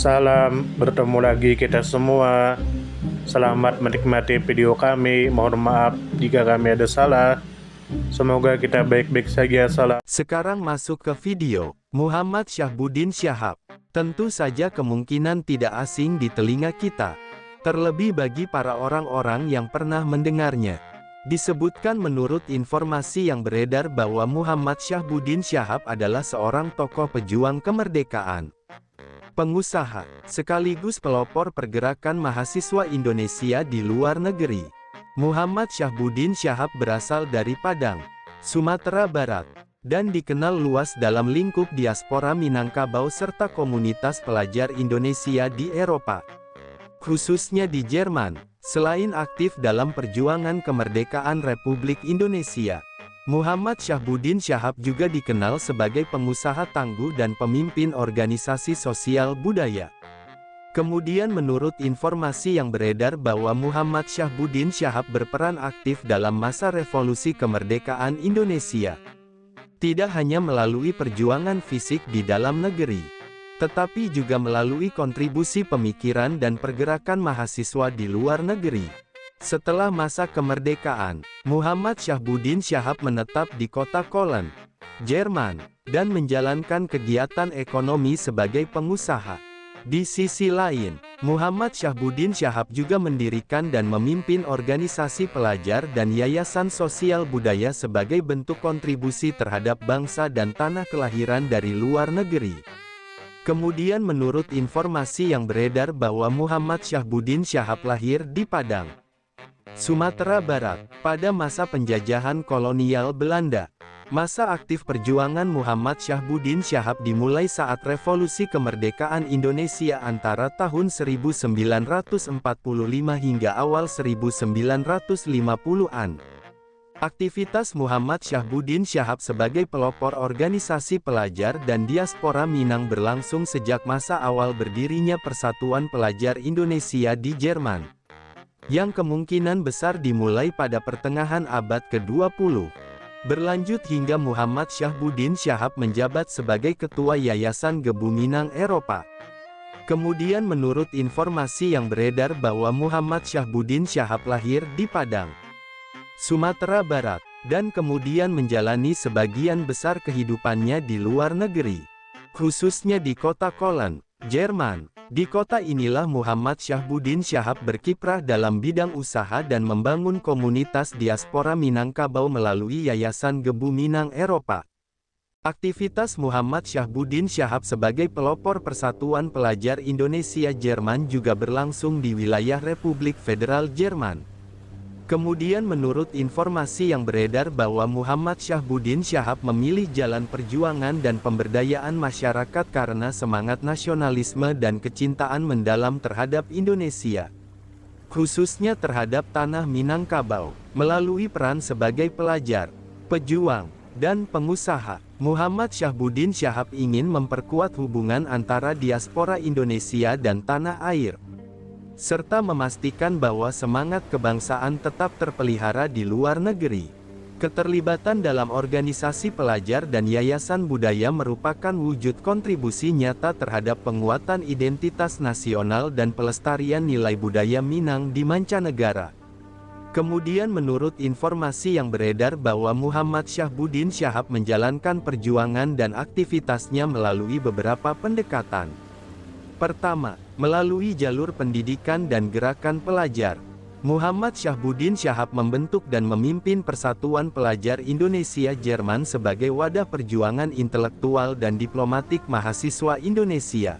Salam, bertemu lagi kita semua. Selamat menikmati video kami. Mohon maaf jika kami ada salah. Semoga kita baik-baik saja. Salam. Sekarang masuk ke video. Muhammad Syahbudin Syahab. Tentu saja kemungkinan tidak asing di telinga kita. Terlebih bagi para orang-orang yang pernah mendengarnya. Disebutkan menurut informasi yang beredar bahwa Muhammad Syahbudin Syahab adalah seorang tokoh pejuang kemerdekaan, pengusaha, sekaligus pelopor pergerakan mahasiswa Indonesia di luar negeri. Muhammad Syahbudin Syahab berasal dari Padang, Sumatera Barat, dan dikenal luas dalam lingkup diaspora Minangkabau serta komunitas pelajar Indonesia di Eropa, khususnya di Jerman. Selain aktif dalam perjuangan kemerdekaan Republik Indonesia, Muhammad Syahbudin Syahab juga dikenal sebagai pengusaha tangguh dan pemimpin organisasi sosial budaya. Kemudian menurut informasi yang beredar bahwa Muhammad Syahbudin Syahab berperan aktif dalam masa revolusi kemerdekaan Indonesia. Tidak hanya melalui perjuangan fisik di dalam negeri, tetapi juga melalui kontribusi pemikiran dan pergerakan mahasiswa di luar negeri. Setelah masa kemerdekaan, Muhammad Syahbudin Syahab menetap di kota Köln, Jerman, dan menjalankan kegiatan ekonomi sebagai pengusaha. Di sisi lain, Muhammad Syahbudin Syahab juga mendirikan dan memimpin organisasi pelajar dan yayasan sosial budaya sebagai bentuk kontribusi terhadap bangsa dan tanah kelahiran dari luar negeri. Kemudian menurut informasi yang beredar bahwa Muhammad Syahbudin Syahab lahir di Padang, Sumatera Barat, pada masa penjajahan kolonial Belanda. Masa aktif perjuangan Muhammad Syahbudin Syahab dimulai saat revolusi kemerdekaan Indonesia antara tahun 1945 hingga awal 1950-an. Aktivitas Muhammad Syahbudin Syahab sebagai pelopor organisasi pelajar dan diaspora Minang berlangsung sejak masa awal berdirinya Persatuan Pelajar Indonesia di Jerman, yang kemungkinan besar dimulai pada pertengahan abad ke-20. Berlanjut hingga Muhammad Syahbudin Syahab menjabat sebagai Ketua Yayasan Gebu Minang Eropa. Kemudian menurut informasi yang beredar bahwa Muhammad Syahbudin Syahab lahir di Padang, Sumatera Barat, dan kemudian menjalani sebagian besar kehidupannya di luar negeri, khususnya di kota Köln, Jerman. Di kota inilah Muhammad Syahbudin Syahab berkiprah dalam bidang usaha dan membangun komunitas diaspora Minangkabau melalui Yayasan Gebu Minang Eropa. Aktivitas Muhammad Syahbudin Syahab sebagai pelopor Persatuan Pelajar Indonesia Jerman juga berlangsung di wilayah Republik Federal Jerman. Kemudian menurut informasi yang beredar bahwa Muhammad Syahbudin Syahab memilih jalan perjuangan dan pemberdayaan masyarakat karena semangat nasionalisme dan kecintaan mendalam terhadap Indonesia, khususnya terhadap tanah Minangkabau. Melalui peran sebagai pelajar, pejuang, dan pengusaha, Muhammad Syahbudin Syahab ingin memperkuat hubungan antara diaspora Indonesia dan tanah air, serta memastikan bahwa semangat kebangsaan tetap terpelihara di luar negeri. Keterlibatan dalam organisasi pelajar dan yayasan budaya merupakan wujud kontribusi nyata terhadap penguatan identitas nasional dan pelestarian nilai budaya Minang di mancanegara. Kemudian menurut informasi yang beredar bahwa Muhammad Syahbudin Syahab menjalankan perjuangan dan aktivitasnya melalui beberapa pendekatan. Pertama, melalui jalur pendidikan dan gerakan pelajar, Muhammad Syahbudin Syahab membentuk dan memimpin Persatuan Pelajar Indonesia Jerman sebagai wadah perjuangan intelektual dan diplomatik mahasiswa Indonesia.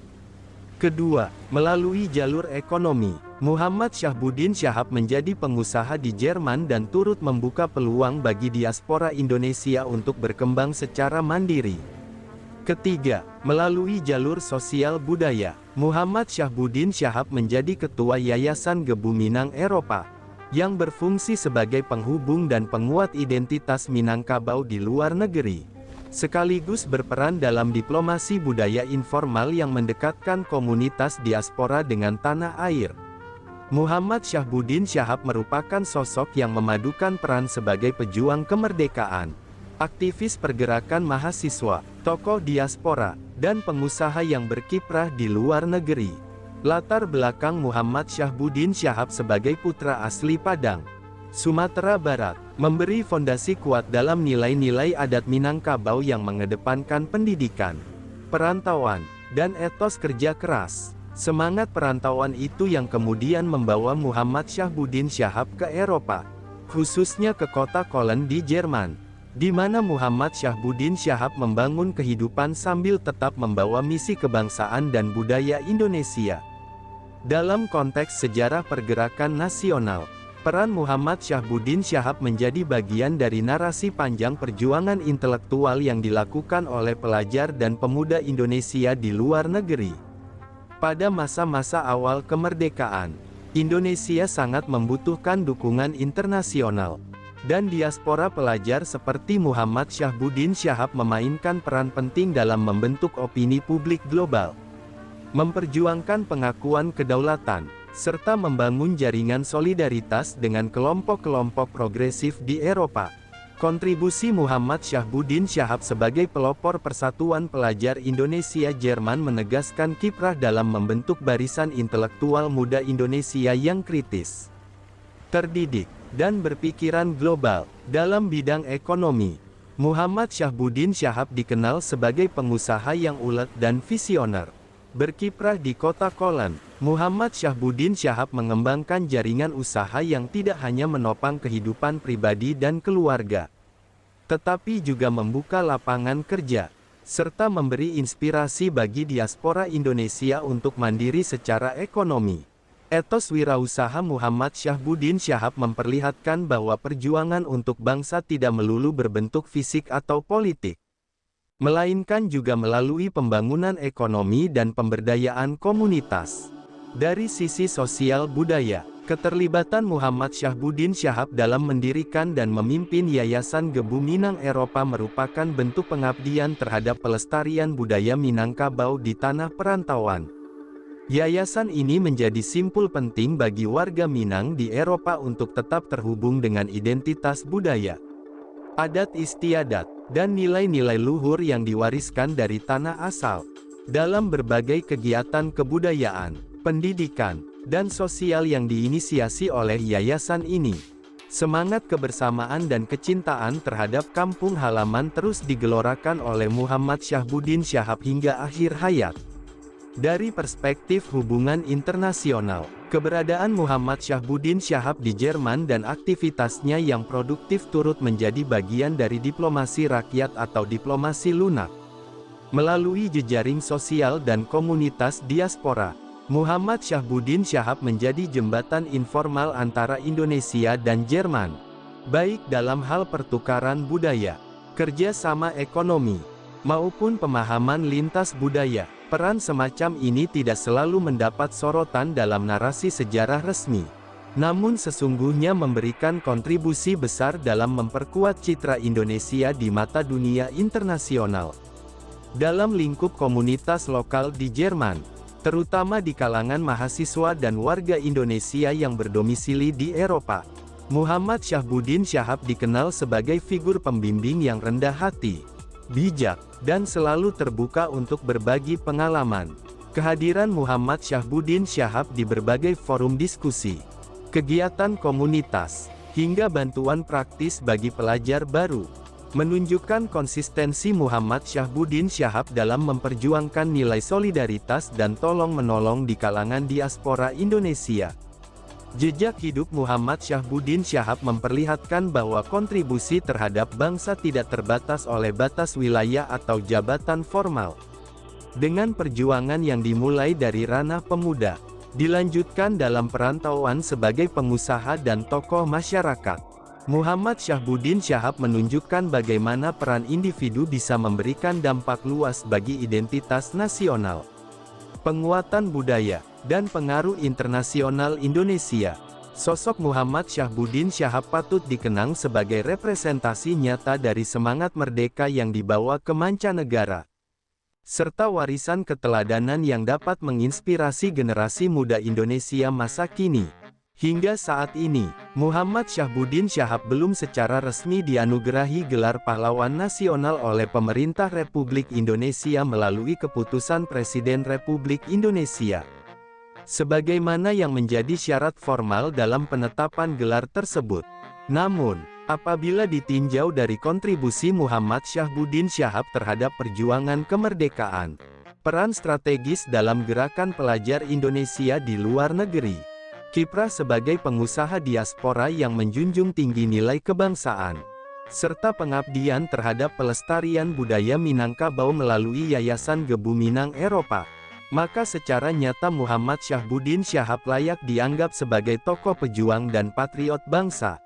Kedua, melalui jalur ekonomi, Muhammad Syahbudin Syahab menjadi pengusaha di Jerman dan turut membuka peluang bagi diaspora Indonesia untuk berkembang secara mandiri. Ketiga, melalui jalur sosial budaya, Muhammad Syahbudin Syahab menjadi Ketua Yayasan Gebu Minang Eropa, yang berfungsi sebagai penghubung dan penguat identitas Minangkabau di luar negeri, sekaligus berperan dalam diplomasi budaya informal yang mendekatkan komunitas diaspora dengan tanah air. Muhammad Syahbudin Syahab merupakan sosok yang memadukan peran sebagai pejuang kemerdekaan, aktivis pergerakan mahasiswa, tokoh diaspora, dan pengusaha yang berkiprah di luar negeri. Latar belakang Muhammad Syahbudin Syahab sebagai putra asli Padang, Sumatera Barat, memberi fondasi kuat dalam nilai-nilai adat Minangkabau yang mengedepankan pendidikan, perantauan, dan etos kerja keras. Semangat perantauan itu yang kemudian membawa Muhammad Syahbudin Syahab ke Eropa, khususnya ke kota Köln di Jerman, di mana Muhammad Syahbudin Syahab membangun kehidupan sambil tetap membawa misi kebangsaan dan budaya Indonesia. Dalam konteks sejarah pergerakan nasional, peran Muhammad Syahbudin Syahab menjadi bagian dari narasi panjang perjuangan intelektual yang dilakukan oleh pelajar dan pemuda Indonesia di luar negeri. Pada masa-masa awal kemerdekaan, Indonesia sangat membutuhkan dukungan internasional, dan diaspora pelajar seperti Muhammad Syahbudin Syahab memainkan peran penting dalam membentuk opini publik global, memperjuangkan pengakuan kedaulatan, serta membangun jaringan solidaritas dengan kelompok-kelompok progresif di Eropa. Kontribusi Muhammad Syahbudin Syahab sebagai pelopor Persatuan Pelajar Indonesia-Jerman menegaskan kiprah dalam membentuk barisan intelektual muda Indonesia yang kritis, terdidik, dan berpikiran global. Dalam bidang ekonomi, Muhammad Syahbudin Syahab dikenal sebagai pengusaha yang ulet dan visioner. Berkiprah di kota Köln, Muhammad Syahbudin Syahab mengembangkan jaringan usaha yang tidak hanya menopang kehidupan pribadi dan keluarga, tetapi juga membuka lapangan kerja, serta memberi inspirasi bagi diaspora Indonesia untuk mandiri secara ekonomi. Etos wirausaha Muhammad Syahbudin Syahab memperlihatkan bahwa perjuangan untuk bangsa tidak melulu berbentuk fisik atau politik, melainkan juga melalui pembangunan ekonomi dan pemberdayaan komunitas. Dari sisi sosial budaya, keterlibatan Muhammad Syahbudin Syahab dalam mendirikan dan memimpin Yayasan Gebu Minang Eropa merupakan bentuk pengabdian terhadap pelestarian budaya Minangkabau di tanah perantauan. Yayasan ini menjadi simpul penting bagi warga Minang di Eropa untuk tetap terhubung dengan identitas budaya, adat istiadat, dan nilai-nilai luhur yang diwariskan dari tanah asal. Dalam berbagai kegiatan kebudayaan, pendidikan, dan sosial yang diinisiasi oleh yayasan ini, semangat kebersamaan dan kecintaan terhadap kampung halaman terus digelorakan oleh Muhammad Syahbudin Syahab hingga akhir hayat. Dari perspektif hubungan internasional, keberadaan Muhammad Syahbudin Syahab di Jerman dan aktivitasnya yang produktif turut menjadi bagian dari diplomasi rakyat atau diplomasi lunak. Melalui jejaring sosial dan komunitas diaspora, Muhammad Syahbudin Syahab menjadi jembatan informal antara Indonesia dan Jerman, baik dalam hal pertukaran budaya, kerjasama ekonomi, maupun pemahaman lintas budaya. Peran semacam ini tidak selalu mendapat sorotan dalam narasi sejarah resmi, namun sesungguhnya memberikan kontribusi besar dalam memperkuat citra Indonesia di mata dunia internasional. Dalam lingkup komunitas lokal di Jerman, terutama di kalangan mahasiswa dan warga Indonesia yang berdomisili di Eropa, Muhammad Syahbudin Syahab dikenal sebagai figur pembimbing yang rendah hati, bijak, dan selalu terbuka untuk berbagi pengalaman. Kehadiran Muhammad Syahbudin Syahab di berbagai forum diskusi, kegiatan komunitas, hingga bantuan praktis bagi pelajar baru, menunjukkan konsistensi Muhammad Syahbudin Syahab dalam memperjuangkan nilai solidaritas dan tolong-menolong di kalangan diaspora Indonesia. Jejak hidup Muhammad Syahbudin Syahab memperlihatkan bahwa kontribusi terhadap bangsa tidak terbatas oleh batas wilayah atau jabatan formal. Dengan perjuangan yang dimulai dari ranah pemuda, dilanjutkan dalam perantauan sebagai pengusaha dan tokoh masyarakat, Muhammad Syahbudin Syahab menunjukkan bagaimana peran individu bisa memberikan dampak luas bagi identitas nasional, penguatan budaya, dan pengaruh internasional Indonesia. Sosok Muhammad Syahbudin Syahab patut dikenang sebagai representasi nyata dari semangat merdeka yang dibawa ke mancanegara, serta warisan keteladanan yang dapat menginspirasi generasi muda Indonesia masa kini. Hingga saat ini, Muhammad Syahbudin Syahab belum secara resmi dianugerahi gelar pahlawan nasional oleh pemerintah Republik Indonesia melalui keputusan Presiden Republik Indonesia. Sebagaimana yang menjadi syarat formal dalam penetapan gelar tersebut. Namun, apabila ditinjau dari kontribusi Muhammad Syahbudin Syahab terhadap perjuangan kemerdekaan, peran strategis dalam gerakan pelajar Indonesia di luar negeri, kiprah sebagai pengusaha diaspora yang menjunjung tinggi nilai kebangsaan, serta pengabdian terhadap pelestarian budaya Minangkabau melalui Yayasan Gebu Minang Eropa, maka secara nyata Muhammad Syahbudin Syahab layak dianggap sebagai tokoh pejuang dan patriot bangsa.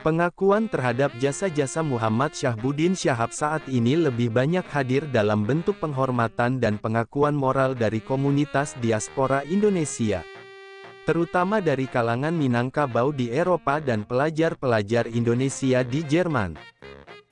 Pengakuan terhadap jasa-jasa Muhammad Syahbudin Syahab saat ini lebih banyak hadir dalam bentuk penghormatan dan pengakuan moral dari komunitas diaspora Indonesia, terutama dari kalangan Minangkabau di Eropa dan pelajar-pelajar Indonesia di Jerman.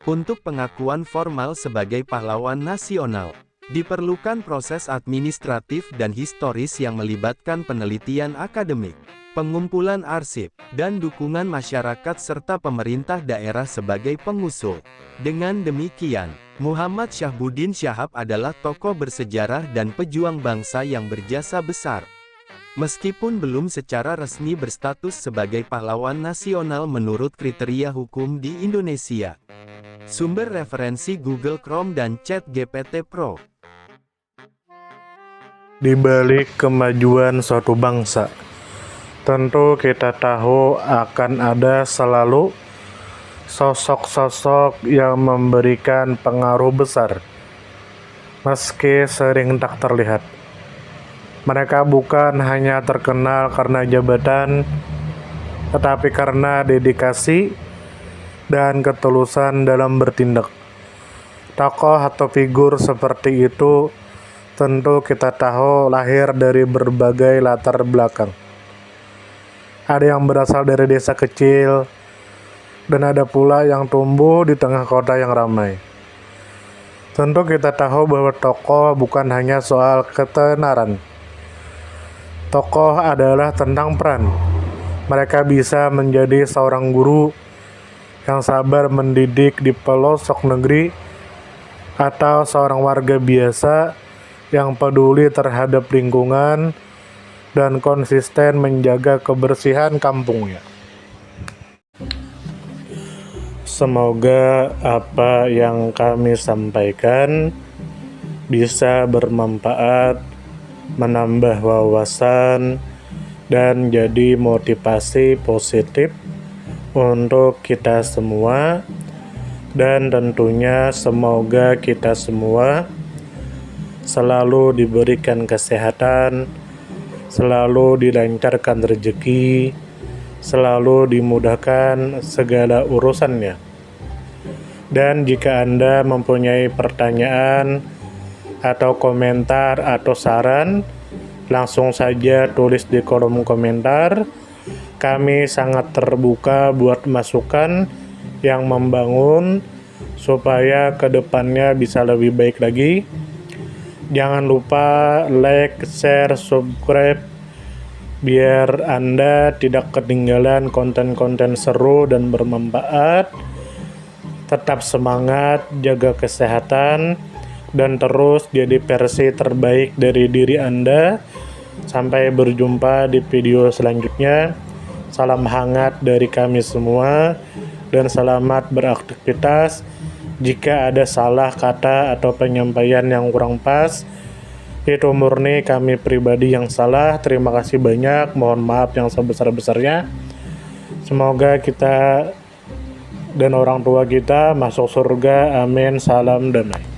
Untuk pengakuan formal sebagai pahlawan nasional, diperlukan proses administratif dan historis yang melibatkan penelitian akademik, pengumpulan arsip, dan dukungan masyarakat serta pemerintah daerah sebagai pengusul. Dengan demikian, Muhammad Syahbudin Syahab adalah tokoh bersejarah dan pejuang bangsa yang berjasa besar. Meskipun belum secara resmi berstatus sebagai pahlawan nasional menurut kriteria hukum di Indonesia. Sumber referensi Google Chrome dan ChatGPT Pro. Di balik kemajuan suatu bangsa, tentu kita tahu akan ada selalu sosok-sosok yang memberikan pengaruh besar, meski sering tak terlihat. Mereka bukan hanya terkenal karena jabatan, tetapi karena dedikasi dan ketulusan dalam bertindak. Tokoh atau figur seperti itu tentu kita tahu lahir dari berbagai latar belakang. Ada yang berasal dari desa kecil, dan ada pula yang tumbuh di tengah kota yang ramai. Tentu kita tahu bahwa tokoh bukan hanya soal ketenaran. Tokoh adalah tentang peran. Mereka bisa menjadi seorang guru yang sabar mendidik di pelosok negeri, atau seorang warga biasa yang peduli terhadap lingkungan dan konsisten menjaga kebersihan kampungnya. Semoga apa yang kami sampaikan bisa bermanfaat, menambah wawasan, dan jadi motivasi positif untuk kita semua. Dan tentunya semoga kita semua selalu diberikan kesehatan, selalu dilancarkan rezeki, selalu dimudahkan segala urusannya. Dan jika Anda mempunyai pertanyaan atau komentar atau saran, langsung saja tulis di kolom komentar. Kami sangat terbuka buat masukan yang membangun supaya kedepannya bisa lebih baik lagi. Jangan lupa like, share, subscribe biar Anda tidak ketinggalan konten-konten seru dan bermanfaat. Tetap semangat, jaga kesehatan, dan terus jadi versi terbaik dari diri Anda. Sampai berjumpa di video selanjutnya. Salam hangat dari kami semua, dan selamat beraktivitas. Jika ada salah kata atau penyampaian yang kurang pas, itu murni kami pribadi yang salah. Terima kasih banyak, mohon maaf yang sebesar-besarnya. Semoga kita dan orang tua kita masuk surga, amin. Salam damai.